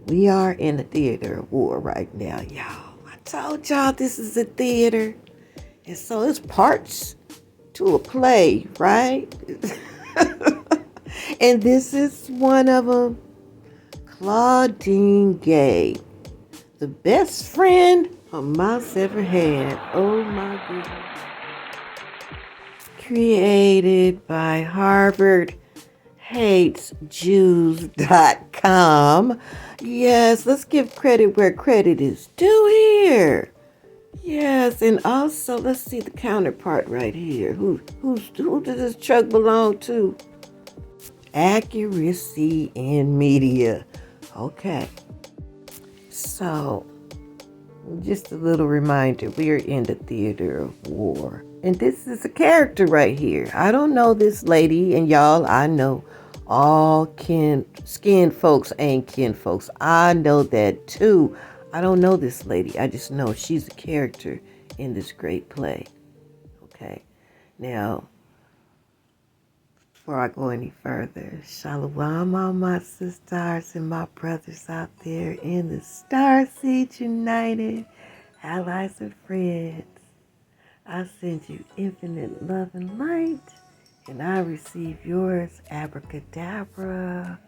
We are in a theater of war right now, y'all. I told y'all this is a theater. And so it's parts to a play, right? And this is one of them. Claudine Gay, the best friend a mouse ever had. Oh my goodness. Created by Harvard HatesJews.com. Yes, let's give credit where credit is due here. Yes, and also let's see the counterpart right here. Who does this truck belong to? Accuracy in Media. Okay. So, just a little reminder, we are in the theater of war. And this is a character right here. I don't know this lady, and y'all, I know all skin folks ain't kin folks. I know that too. I don't know this lady. I just know she's a character in this great play. Okay. Now, before I go any further, shalom, all my sisters and my brothers out there in the Starseed United, allies and friends. I send you infinite love and light, and I receive yours, abracadabra.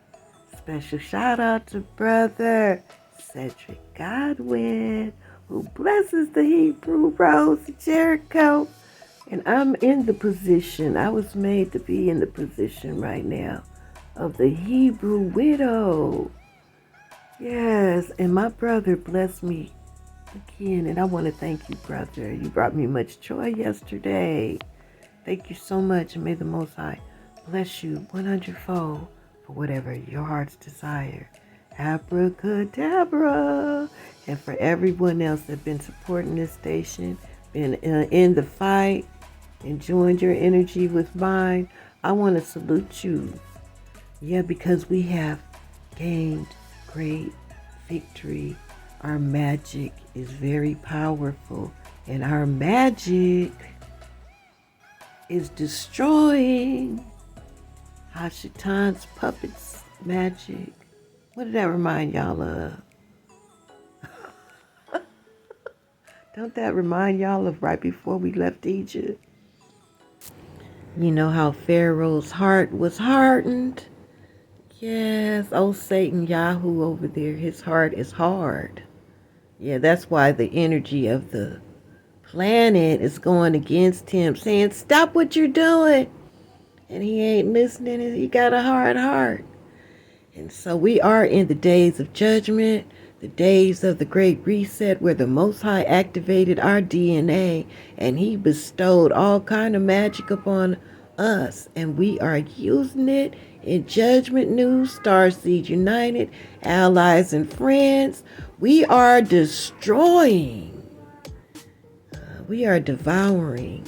Special shout out to brother Cedric Godwin, who blesses the Hebrew Rose of Jericho. And I'm in the position, I was made to be in the position right now of the Hebrew widow. Yes, and my brother blessed me again, and I want to thank you, brother. You brought me much joy yesterday. Thank you so much, and may the Most High bless you 100-fold for whatever your heart's desire. Abracadabra. And for everyone else that's been supporting this station, been in the fight, and joined your energy with mine, I want to salute you. Yeah, because we have gained great victory. Our magic is very powerful, and our magic is destroying Hashatan's puppets magic. What did that remind y'all of? Don't that remind y'all of right before we left Egypt? You know how Pharaoh's heart was hardened? Yes, old Satan Yahoo over there, his heart is hard. Yeah, that's why the energy of the planet is going against him, saying, stop what you're doing. And he ain't listening, and he got a hard heart. And so we are in the days of judgment, the days of the great reset, where the Most High activated our DNA, and he bestowed all kind of magic upon us, and we are using it in Judgment News, Starseed United, allies and friends. We are destroying, we are devouring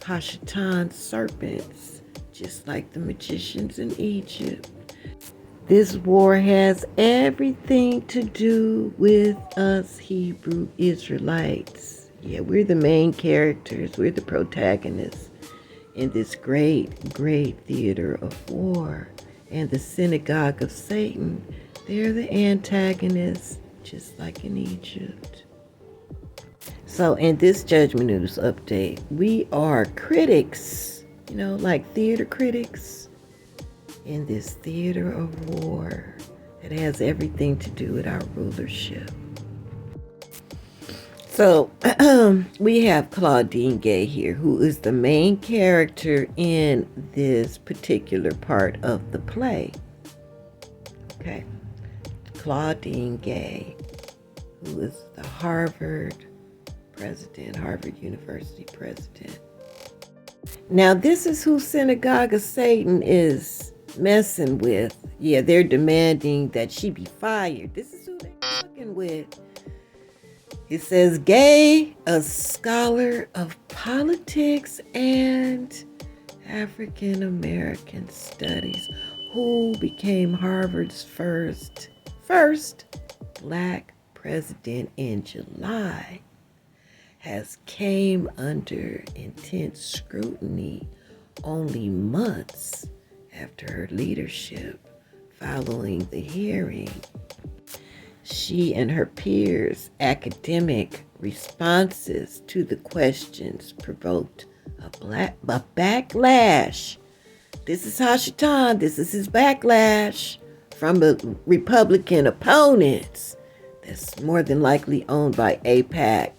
Hashatan serpents, just like the magicians in Egypt. This war has everything to do with us Hebrew Israelites. Yeah, we're the main characters. We're the protagonists in this great, great theater of war. And the synagogue of Satan, they're the antagonists, just like in Egypt. So in this Judgment News update, we are critics, like theater critics in this theater of war that has everything to do with our rulership. So we have Claudine Gay here, who is the main character in this particular part of the play. Okay. Claudine Gay, who is the Harvard University president. Now, this is who Synagogue of Satan is messing with. Yeah, they're demanding that she be fired. This is who they're fucking with. It says, Gay, a scholar of politics and African American studies, who became Harvard's first black president in July, has came under intense scrutiny only months after her leadership following the hearing. She and her peers' academic responses to the questions provoked a backlash. This is Hashatan. This is his backlash from the Republican opponents that's more than likely owned by AIPAC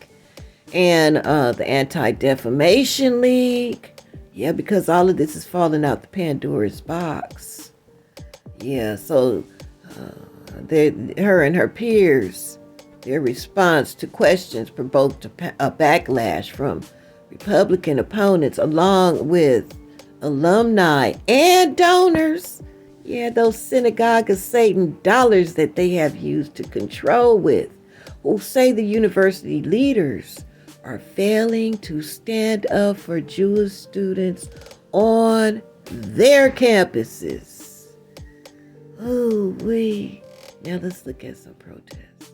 and the Anti-Defamation League. Yeah, because all of this is falling out the Pandora's box. Yeah, so her and her peers, their response to questions provoked a backlash from Republican opponents along with alumni and donors. Yeah, those synagogue of Satan dollars that they have used to control with, who say the university leaders are failing to stand up for Jewish students on their campuses. Now let's look at some protests.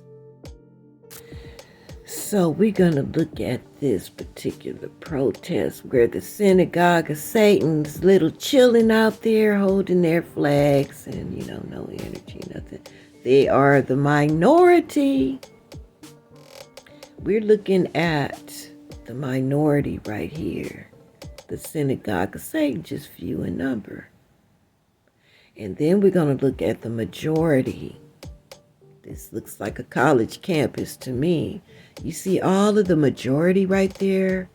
So we're going to look at this particular protest where the synagogue of Satan's little chilling out there holding their flags and, no energy, nothing. They are the minority. We're looking at the minority right here. The synagogue of Satan, just few in number. And then we're going to look at the majority. This looks like a college campus to me. You see all of the majority right there?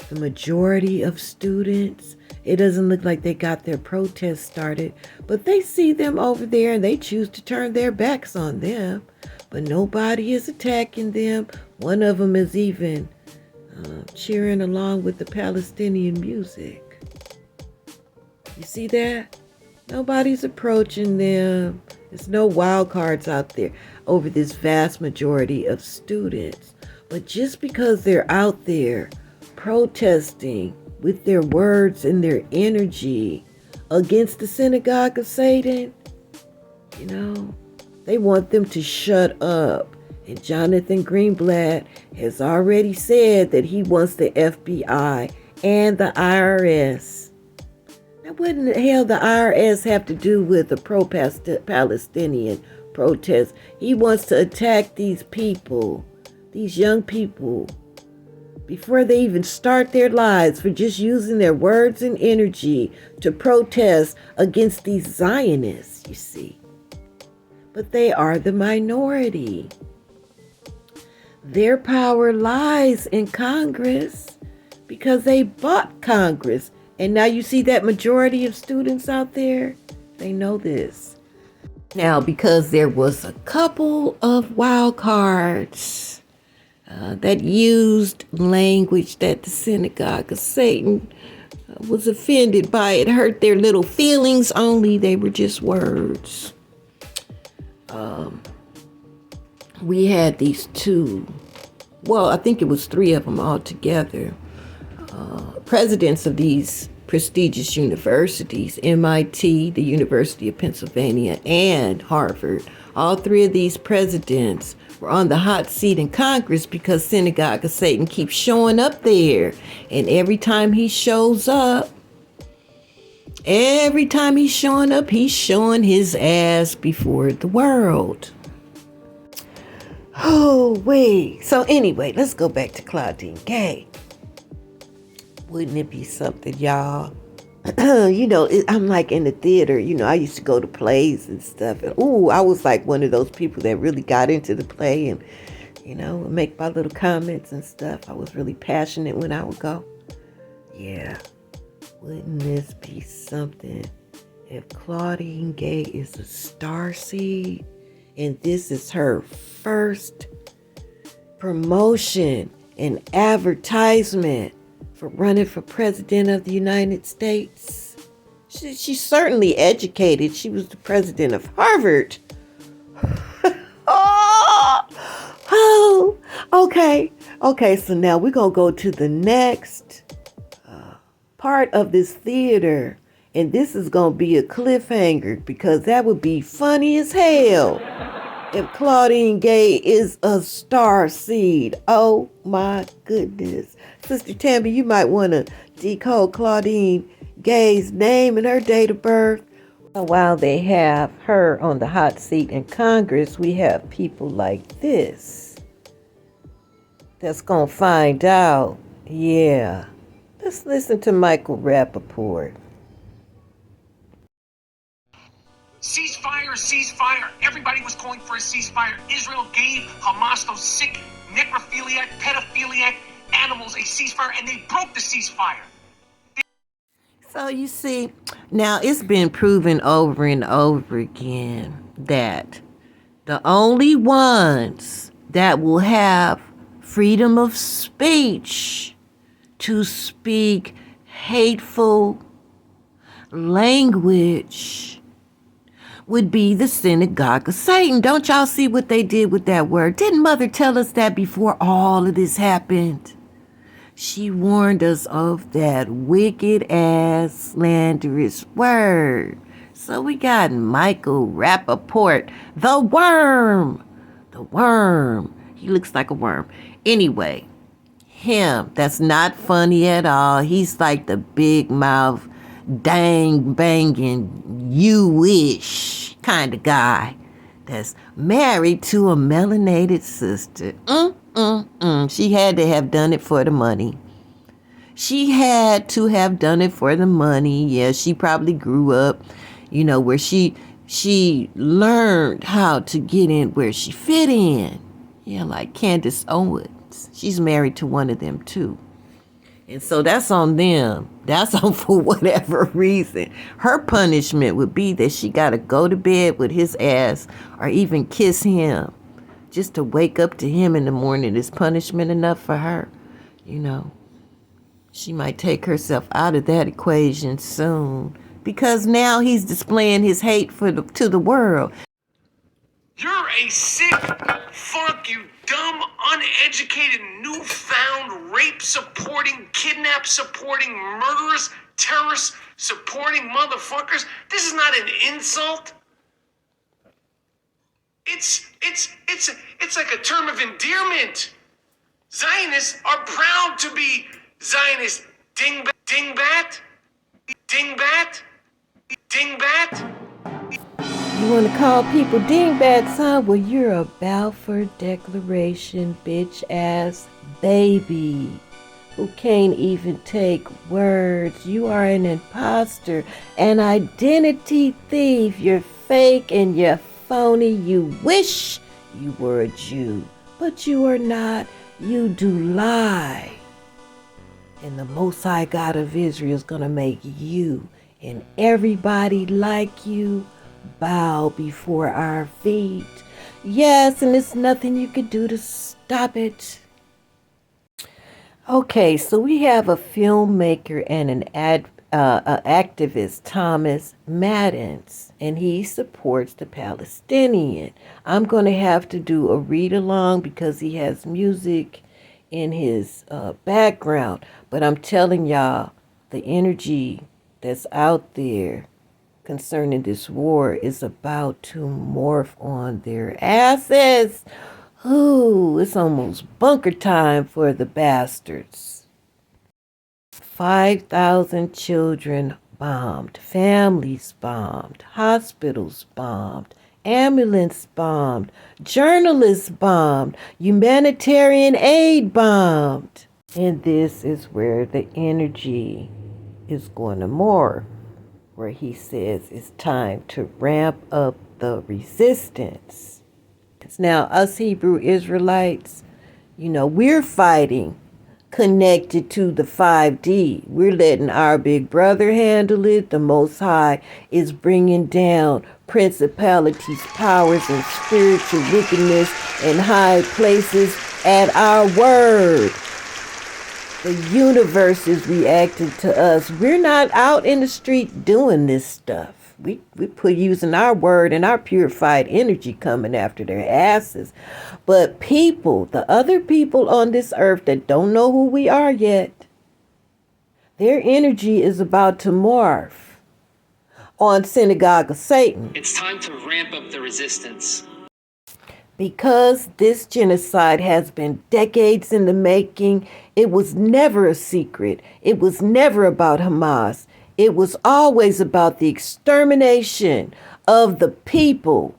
The majority of students. It doesn't look like they got their protest started, but they see them over there and they choose to turn their backs on them. But nobody is attacking them. One of them is even cheering along with the Palestinian music. You see that? Nobody's approaching them. There's no wild cards out there over this vast majority of students. But just because they're out there protesting with their words and their energy against the synagogue of Satan, they want them to shut up. And Jonathan Greenblatt has already said that he wants the FBI and the IRS. Now, what in the hell the IRS have to do with the pro-Palestinian protest? He wants to attack these people, these young people, before they even start their lives for just using their words and energy to protest against these Zionists, you see. But they are the minority. Their power lies in Congress because they bought Congress. And now you see that majority of students out there, they know this. Now, because there was a couple of wild cards that used language that the synagogue of Satan was offended by, it hurt their little feelings only. They were just words. We had these two, I think it was three of them all together, presidents of these prestigious universities, MIT, the University of Pennsylvania, and Harvard. All three of these presidents were on the hot seat in Congress because Synagogue of Satan keeps showing up there. And every time he shows up, he's showing his ass before the world. So anyway, let's go back to Claudine Gay. Wouldn't it be something, y'all? I'm like in the theater. I used to go to plays and stuff. And I was like one of those people that really got into the play and, make my little comments and stuff. I was really passionate when I would go. Yeah. Wouldn't this be something if Claudine Gay is a starseed and this is her first promotion and advertisement for running for president of the United States? She's certainly educated. She was the president of Harvard. Okay, so now we're going to go to the next part of this theater. And this is going to be a cliffhanger because that would be funny as hell if Claudine Gay is a star seed. Oh my goodness. Sister Tammy, you might want to decode Claudine Gay's name and her date of birth. While they have her on the hot seat in Congress, we have people like this that's gonna find out. Yeah. Let's listen to Michael Rapaport. Ceasefire, ceasefire. Everybody was calling for a ceasefire. Israel gave Hamas, those sick, necrophiliac, pedophiliac animals, a ceasefire, and they broke the ceasefire. So you see, now it's been proven over and over again that the only ones that will have freedom of speech to speak hateful language would be the synagogue of Satan. Don't y'all see what they did with that word? Didn't Mother tell us that before all of this happened? She warned us of that wicked ass slanderous word. So we got Michael Rapaport, the worm. The worm. He looks like a worm. Anyway, him, that's not funny at all. He's like the big mouth, dang banging, you wish kind of guy that's married to a melanated sister. She had to have done it for the money. She had to have done it for the money. Yeah, she probably grew up, where she learned how to get in where she fit in. Yeah, like Candace Owens. She's married to one of them too. And so that's on them. That's on for whatever reason. Her punishment would be that she got to go to bed with his ass or even kiss him. Just to wake up to him in the morning is punishment enough for her. She might take herself out of that equation soon. Because now he's displaying his hate to the world. You're a sick fuck, you dumb, uneducated, newfound, rape-supporting, kidnap-supporting, murderous, terrorist-supporting motherfuckers. This is not an insult. It's like a term of endearment. Zionists are proud to be Zionists. Dingbat, dingbat, dingbat, dingbat. You want to call people dingbats, huh? Well, you're a Balfour Declaration bitch-ass baby who can't even take words. You are an imposter, an identity thief. You're fake and you're phony. You wish you were a Jew, but you are not. You do lie. And the Most High God of Israel is going to make you and everybody like you bow before our feet. Yes, and there's nothing you could do to stop it. Okay, so we have a filmmaker and an activist, Thomas Maddens, and he supports the Palestinian. I'm going to have to do a read-along because he has music in his background. But I'm telling y'all, the energy that's out there concerning this war is about to morph on their asses. Ooh, it's almost bunker time for the bastards. 5,000 children bombed, families bombed, hospitals bombed, ambulance bombed, journalists bombed, humanitarian aid bombed. And this is where the energy is going to morph, where he says it's time to ramp up the resistance. Now, us Hebrew Israelites, we're fighting connected to the 5D. We're letting our big brother handle it. The Most High is bringing down principalities, powers, and spiritual wickedness in high places at our word. The universe is reacting to us. We're not out in the street doing this stuff. We put using our word and our purified energy coming after their asses. But people, the other people on this earth that don't know who we are yet, their energy is about to morph on synagogue of Satan. It's time to ramp up the resistance. Because this genocide has been decades in the making, it was never a secret. It was never about Hamas. It was always about the extermination of the people.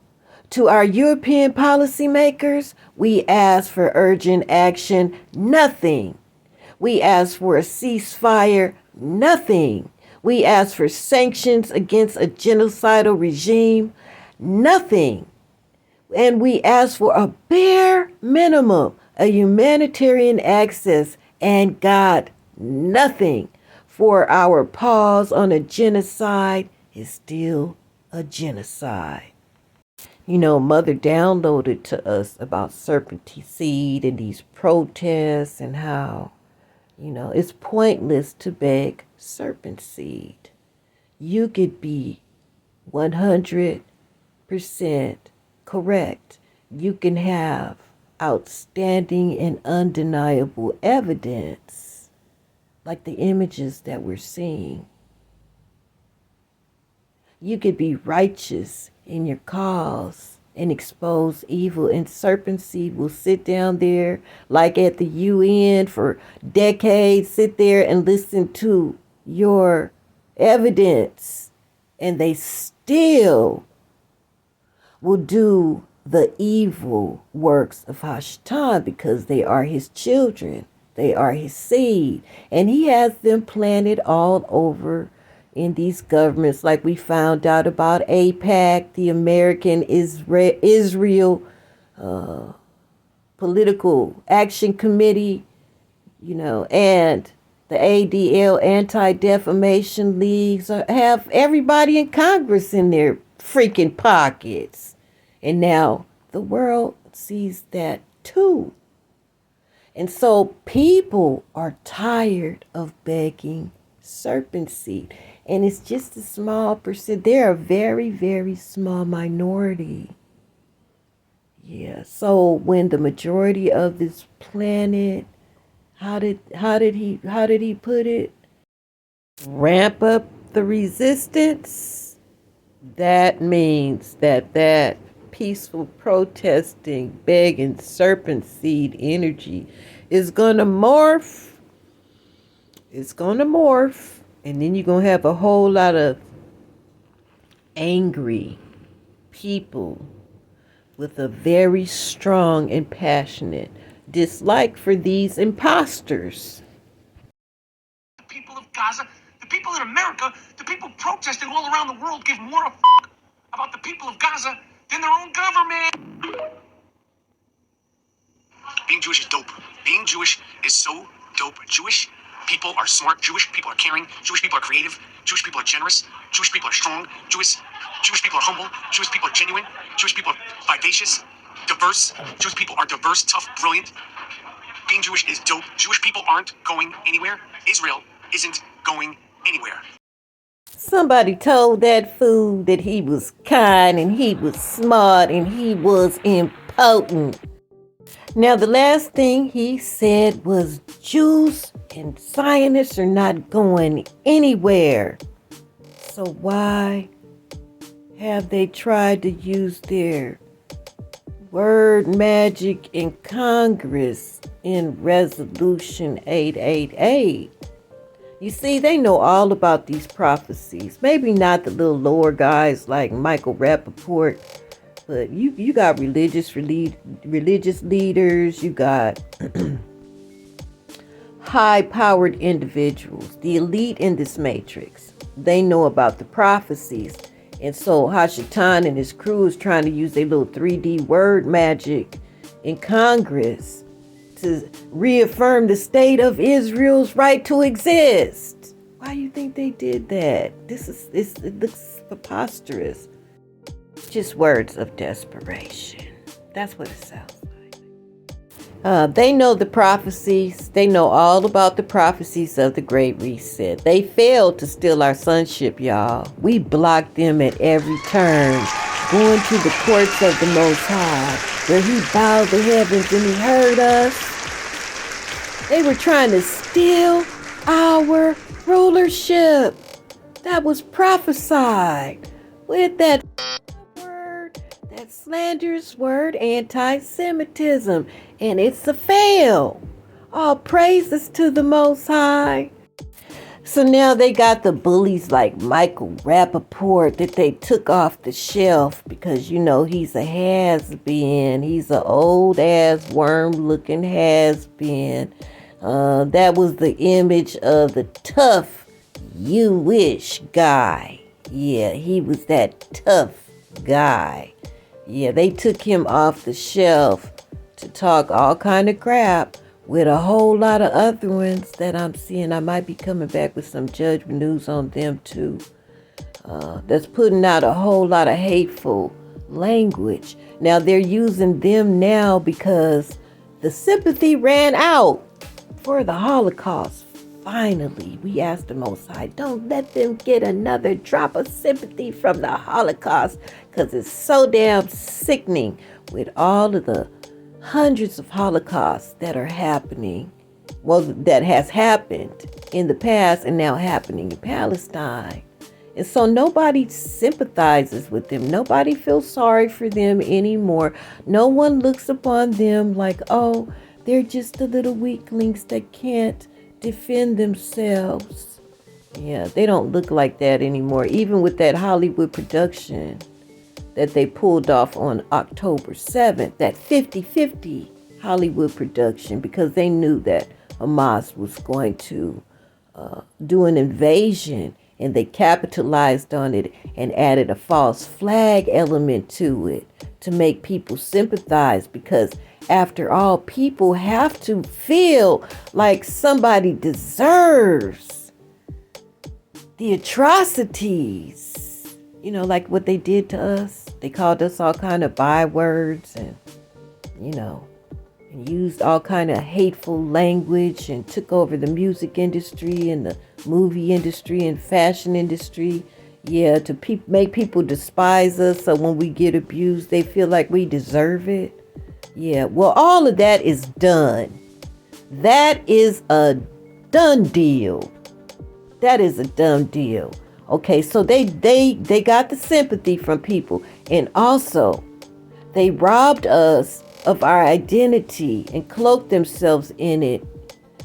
To our European policymakers, we asked for urgent action, nothing. We asked for a ceasefire, nothing. We asked for sanctions against a genocidal regime, nothing. And we asked for a bare minimum, a humanitarian access, and got nothing. For our pause on a genocide is still a genocide. You know, Mother downloaded to us about serpentine seed and these protests and how, it's pointless to beg serpent seed. You could be 100% correct. You can have outstanding and undeniable evidence, like the images that we're seeing. You could be righteous in your cause and expose evil, and serpent seed will sit down there like at the UN for decades, sit there and listen to your evidence, and they still will do the evil works of Hashatan because they are his children. They are his seed. And he has them planted all over in these governments, like we found out about AIPAC, the American Israel Political Action Committee, and the ADL, Anti-Defamation Leagues, have everybody in Congress in their freaking pockets. And now the world sees that too. And so people are tired of begging serpent seed. And it's just a small percent. They're a very, very small minority. Yeah. So when the majority of this planet, how did he put it? Ramp up the resistance. That means that peaceful protesting, begging serpent seed energy is going to morph. It's going to morph. And then you're going to have a whole lot of angry people with a very strong and passionate dislike for these imposters. The people of Gaza, the people in America, the people protesting all around the world give more a fuck about the people of Gaza than their own government. Being Jewish is dope. Being Jewish is so dope. Jewish people are smart. Jewish people are caring. Jewish people are creative. Jewish people are generous. Jewish people are strong. Jewish people are humble. Jewish people are genuine. Jewish people are vivacious, diverse. Jewish people are diverse, tough, brilliant. Being Jewish is dope. Jewish people aren't going anywhere. Israel isn't going anywhere. Somebody told that fool that he was kind and he was smart and he was important. Now, the last thing he said was Jews and Zionists are not going anywhere. So why have they tried to use their word magic in Congress in Resolution 888? You see, they know all about these prophecies. Maybe not the little lower guys like Michael Rapaport, but you got religious leaders, you got high-powered individuals, the elite in this matrix. They know about the prophecies. And so Hashatan and his crew is trying to use their little 3D word magic in Congress to reaffirm the state of Israel's right to exist. Why do you think they did that? It looks preposterous. Just words of desperation. That's what it sounds like. They know the prophecies. They know all about the prophecies of the Great Reset. They failed to steal our sonship, y'all. We blocked them at every turn, going to the courts of the Most High, where he bowed the heavens and he heard us. They were trying to steal our rulership. That was prophesied with that word, that slanderous word, anti-Semitism. And it's a fail. All praises to the Most High. So now they got the bullies like Michael Rapaport that they took off the shelf because, he's a has-been. He's an old-ass, worm-looking has-been. That was the image of the tough, you-ish guy. Yeah, he was that tough guy. Yeah, they took him off the shelf to talk all kind of crap with a whole lot of other ones that I'm seeing. I might be coming back with some judgment news on them too. That's putting out a whole lot of hateful language. Now they're using them now because the sympathy ran out for the Holocaust. Finally, we asked the Most High, don't let them get another drop of sympathy from the Holocaust because it's so damn sickening with all of the hundreds of Holocausts that are happening, that has happened in the past and now happening in Palestine. And so nobody sympathizes with them. Nobody feels sorry for them anymore. No one looks upon them like, oh, they're just the little weaklings that can't defend themselves. Yeah, they don't look like that anymore. Even with that Hollywood production that they pulled off on October 7th, that 50-50 Hollywood production, because they knew that Hamas was going to do an invasion, and they capitalized on it and added a false flag element to it to make people sympathize, because after all, people have to feel like somebody deserves the atrocities. Like what they did to us. They called us all kind of bywords and, and used all kind of hateful language and took over the music industry and the movie industry and fashion industry. Yeah, to make people despise us. So when we get abused, they feel like we deserve it. Yeah, well, all of that is done. That is a done deal. That is a done deal. Okay, so they got the sympathy from people, and also they robbed us of our identity and cloaked themselves in it,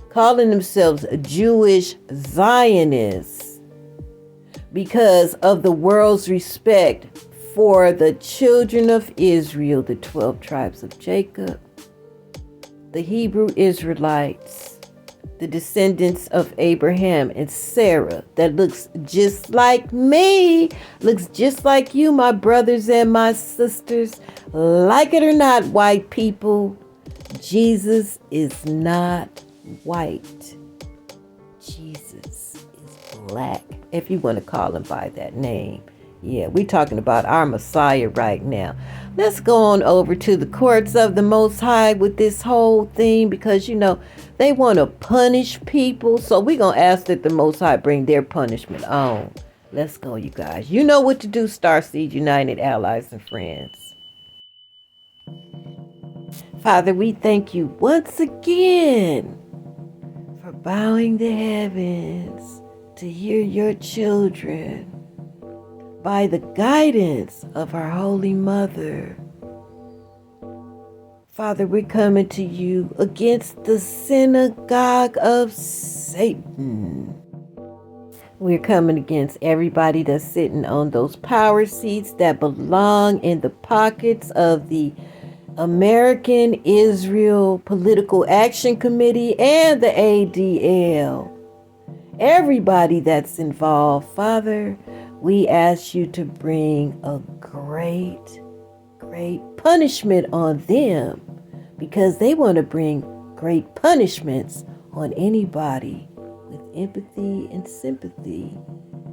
calling themselves Jewish Zionists because of the world's respect for the children of Israel, the 12 tribes of Jacob, the Hebrew Israelites, the descendants of Abraham and Sarah, that looks just like me, looks just like you, my brothers and my sisters. Like it or not, white people, Jesus is not white. Jesus is black, if you want to call him by that name. Yeah, we're talking about our Messiah right now. Let's go on over to the courts of the Most High with this whole thing, because, they want to punish people. So we're going to ask that the Most High bring their punishment on. Let's go, you guys. You know what to do, Starseed United allies and friends. Father, we thank you once again for bowing the heavens to hear your children by the guidance of our Holy Mother. Father, we're coming to you against the synagogue of Satan. We're coming against everybody that's sitting on those power seats that belong in the pockets of the American Israel Political Action Committee and the ADL. Everybody that's involved, Father, we ask you to bring a great punishment on them, because they want to bring great punishments on anybody with empathy and sympathy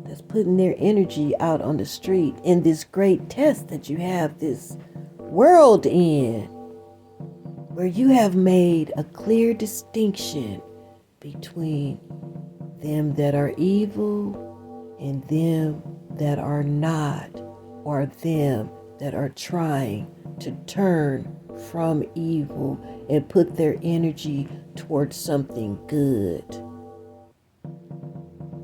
that's putting their energy out on the street in this great test that you have this world in, where you have made a clear distinction between them that are evil and them that are not, or them that are trying to turn from evil and put their energy towards something good.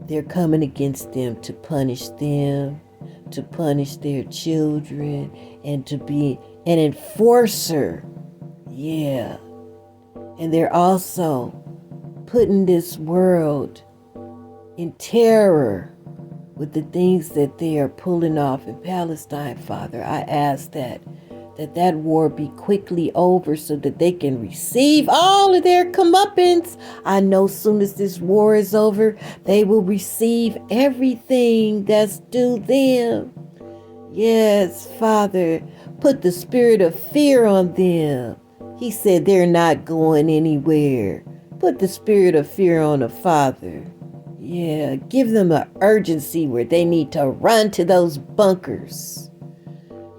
They're coming against them to punish them, to punish their children, and to be an enforcer. Yeah. And they're also putting this world in terror with the things that they are pulling off in Palestine, Father. I ask that war be quickly over so that they can receive all of their comeuppance. I know soon as this war is over, they will receive everything that's due them. Yes, Father, put the spirit of fear on them. He said they're not going anywhere. Put the spirit of fear on the Father. Yeah, give them an urgency where they need to run to those bunkers.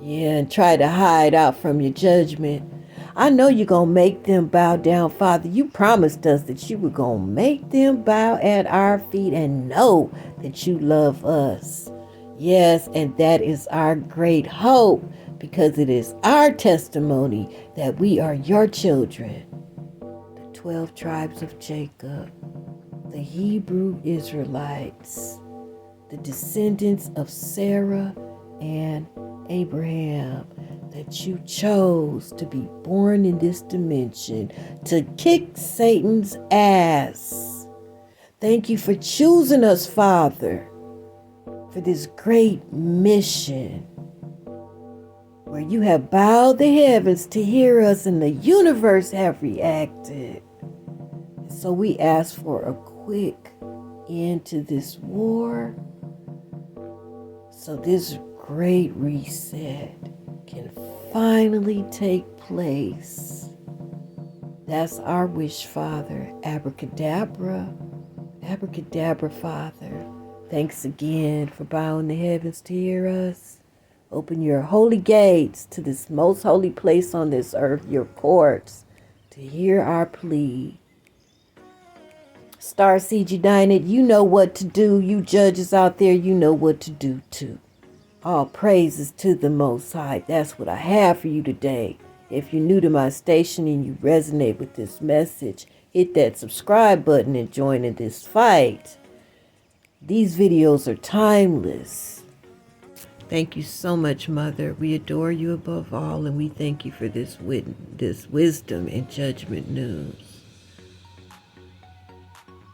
Yeah, and try to hide out from your judgment. I know you're going to make them bow down, Father. You promised us that you were going to make them bow at our feet and know that you love us. Yes, and that is our great hope because it is our testimony that we are your children. The 12 tribes of Jacob, the Hebrew Israelites, the descendants of Sarah and Abraham, that you chose to be born in this dimension to kick Satan's ass. Thank you for choosing us, Father, for this great mission where you have bowed the heavens to hear us and the universe have reacted. So we ask for a quick end to this war so this great reset can finally take place. That's our wish, Father. Abracadabra. Abracadabra, Father. Thanks again for bowing the heavens to hear us. Open your holy gates to this most holy place on this earth, your courts, to hear our plea. Starseed United, you know what to do. You judges out there, you know what to do too. All praises to the Most High. That's what I have for you today. If you're new to my station and you resonate with this message, hit that subscribe button and join in this fight. These videos are timeless. Thank you so much, Mother. We adore you above all, and we thank you for this wisdom and judgment news.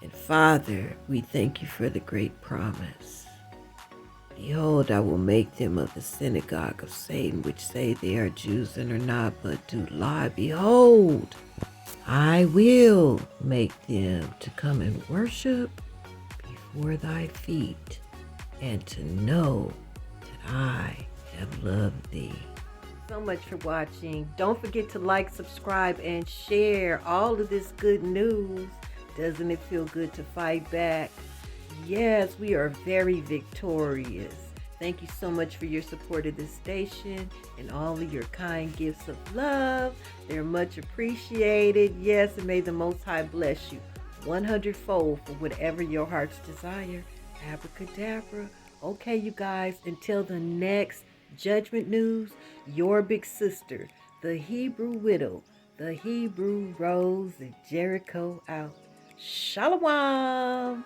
And Father, we thank you for the great promise. Behold, I will make them of the synagogue of Satan, which say they are Jews and are not, but do lie. Behold, I will make them to come and worship before thy feet, and to know that I have loved thee. So much for watching. Don't forget to like, subscribe, and share all of this good news. Doesn't it feel good to fight back? Yes, we are very victorious. Thank you so much for your support of this station and all of your kind gifts of love. They're much appreciated. Yes, and may the Most High bless you 100-fold for whatever your heart's desire. Abracadabra. Okay, you guys, until the next judgment news, your big sister, the Hebrew Widow, the Hebrew Rose, and Jericho out. Shalom.